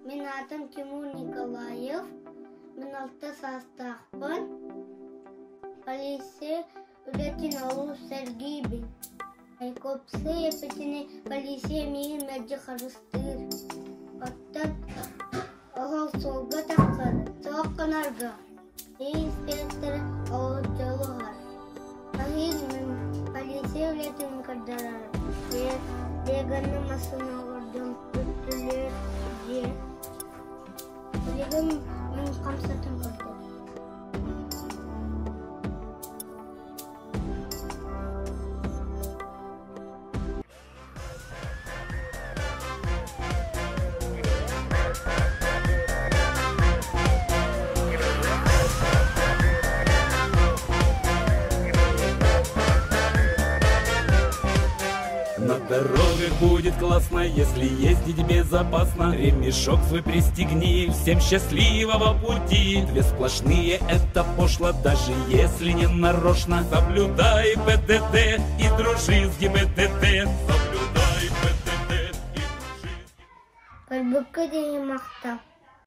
Мен атым Тимур Николаев. Мен 6 састақпын. Полиция үлетін алу сәргейбін. Айкопсы епетіне полиция мейін мәджі қарыстыр. Оттан оғал солға таққар, соққанарға. Инспектор ауыз жолығар. Ағын мен полиция үлетін қардарар. Леганны масына ордым, үттілер же. Леган мен қамсатын қырды. На дорогах будет классно, если ездить безопасно. Ремешок свой пристегни, всем счастливого пути. Две сплошные это пошло, даже если не нарочно. Соблюдай ПДД и дружи с ГИБДД. Соблюдай ПДД и дружи. Кальбыкы дейін мақтап.